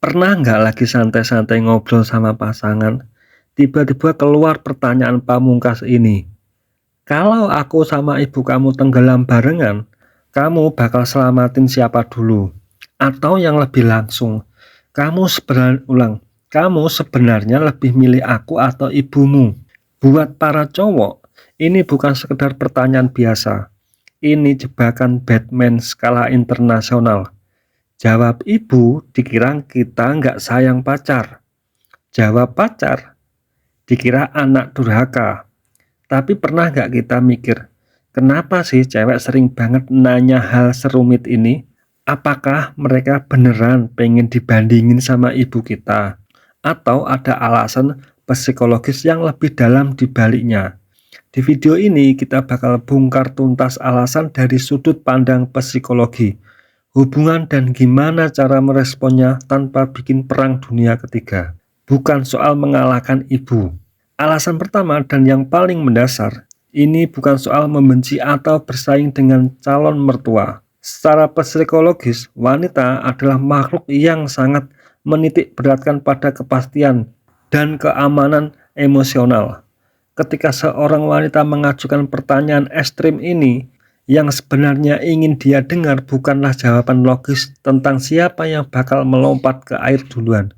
Pernah nggak lagi santai-santai ngobrol sama pasangan, tiba-tiba keluar pertanyaan pamungkas ini, "Kalau aku sama ibu kamu tenggelam barengan, kamu bakal selamatin siapa dulu?" Atau yang lebih langsung, "Kamu sebenarnya lebih milih aku atau ibumu?" Buat para cowok, ini bukan sekedar pertanyaan biasa. Ini jebakan Batman skala internasional. Jawab ibu, dikira kita nggak sayang pacar. Jawab pacar, dikira anak durhaka. Tapi pernah nggak kita mikir, kenapa sih cewek sering banget nanya hal serumit ini? Apakah mereka beneran pengen dibandingin sama ibu kita? Atau ada alasan psikologis yang lebih dalam di baliknya? Di video ini kita bakal bongkar tuntas alasan dari sudut pandang psikologi hubungan dan gimana cara meresponnya tanpa bikin perang dunia ketiga. Bukan soal mengalahkan ibu. Alasan pertama dan yang paling mendasar, ini bukan soal membenci atau bersaing dengan calon mertua. Secara psikologis, wanita adalah makhluk yang sangat menitik beratkan pada kepastian dan keamanan emosional. Ketika seorang wanita mengajukan pertanyaan ekstrim ini, yang sebenarnya ingin dia dengar bukanlah jawaban logis tentang siapa yang bakal melompat ke air duluan.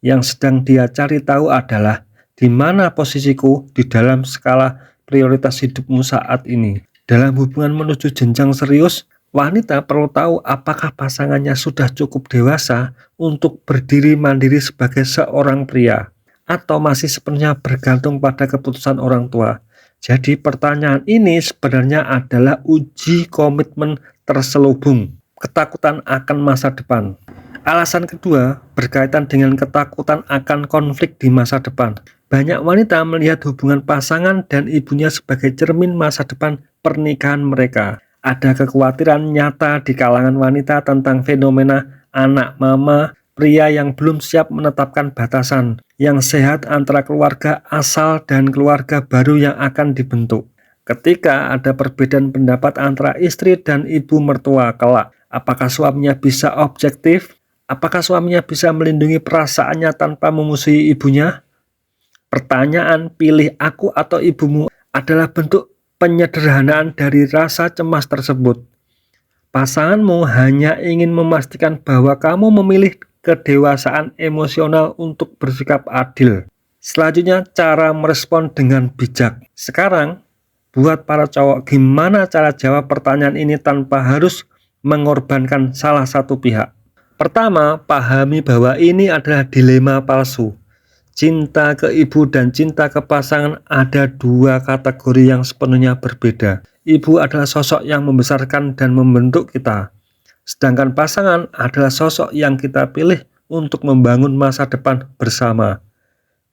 Yang sedang dia cari tahu adalah di mana posisiku di dalam skala prioritas hidupmu saat ini. Dalam hubungan menuju jenjang serius, wanita perlu tahu apakah pasangannya sudah cukup dewasa untuk berdiri mandiri sebagai seorang pria, atau masih sepenuhnya bergantung pada keputusan orang tua. Jadi pertanyaan ini sebenarnya adalah uji komitmen terselubung, ketakutan akan masa depan. Alasan kedua berkaitan dengan ketakutan akan konflik di masa depan. Banyak wanita melihat hubungan pasangan dan ibunya sebagai cermin masa depan pernikahan mereka. Ada kekhawatiran nyata di kalangan wanita tentang fenomena anak mama, pria yang belum siap menetapkan batasan yang sehat antara keluarga asal dan keluarga baru yang akan dibentuk. Ketika ada perbedaan pendapat antara istri dan ibu mertua kelak, apakah suaminya bisa objektif? Apakah suaminya bisa melindungi perasaannya tanpa memusuhi ibunya? Pertanyaan pilih aku atau ibumu adalah bentuk penyederhanaan dari rasa cemas tersebut. Pasanganmu hanya ingin memastikan bahwa kamu memilih kedewasaan emosional untuk bersikap adil. Selanjutnya, cara merespon dengan bijak. Sekarang, buat para cowok, gimana cara jawab pertanyaan ini tanpa harus mengorbankan salah satu pihak? Pertama, pahami bahwa ini adalah dilema palsu. Cinta ke ibu dan cinta ke pasangan ada dua kategori yang sepenuhnya berbeda. Ibu adalah sosok yang membesarkan dan membentuk kita, sedangkan pasangan adalah sosok yang kita pilih untuk membangun masa depan bersama.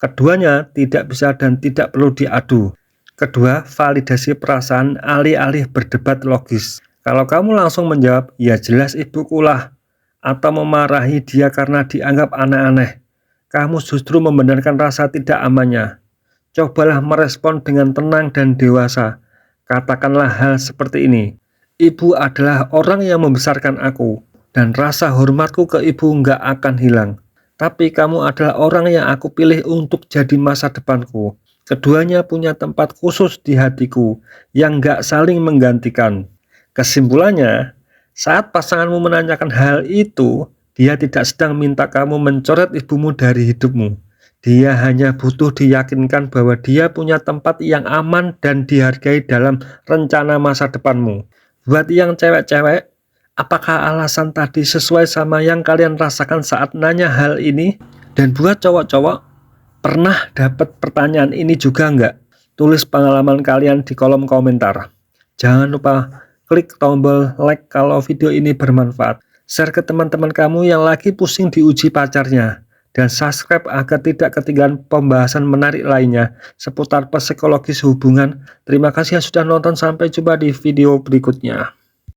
Keduanya tidak bisa dan tidak perlu diadu. Kedua, validasi perasaan alih-alih berdebat logis. Kalau kamu langsung menjawab, "Ya jelas ibukulah," atau memarahi dia karena dianggap aneh-aneh, kamu justru membenarkan rasa tidak amannya. Cobalah merespon dengan tenang dan dewasa. Katakanlah hal seperti ini, "Ibu adalah orang yang membesarkan aku, dan rasa hormatku ke ibu nggak akan hilang. Tapi kamu adalah orang yang aku pilih untuk jadi masa depanku. Keduanya punya tempat khusus di hatiku, yang nggak saling menggantikan." Kesimpulannya, saat pasanganmu menanyakan hal itu, dia tidak sedang minta kamu mencoret ibumu dari hidupmu. Dia hanya butuh diyakinkan bahwa dia punya tempat yang aman dan dihargai dalam rencana masa depanmu. Buat yang cewek-cewek, apakah alasan tadi sesuai sama yang kalian rasakan saat nanya hal ini? Dan buat cowok-cowok, pernah dapat pertanyaan ini juga nggak? Tulis pengalaman kalian di kolom komentar. Jangan lupa klik tombol like kalau video ini bermanfaat. Share ke teman-teman kamu yang lagi pusing diuji pacarnya. Dan subscribe agar tidak ketinggalan pembahasan menarik lainnya seputar psikologis hubungan. Terima kasih yang sudah nonton, sampai jumpa di video berikutnya.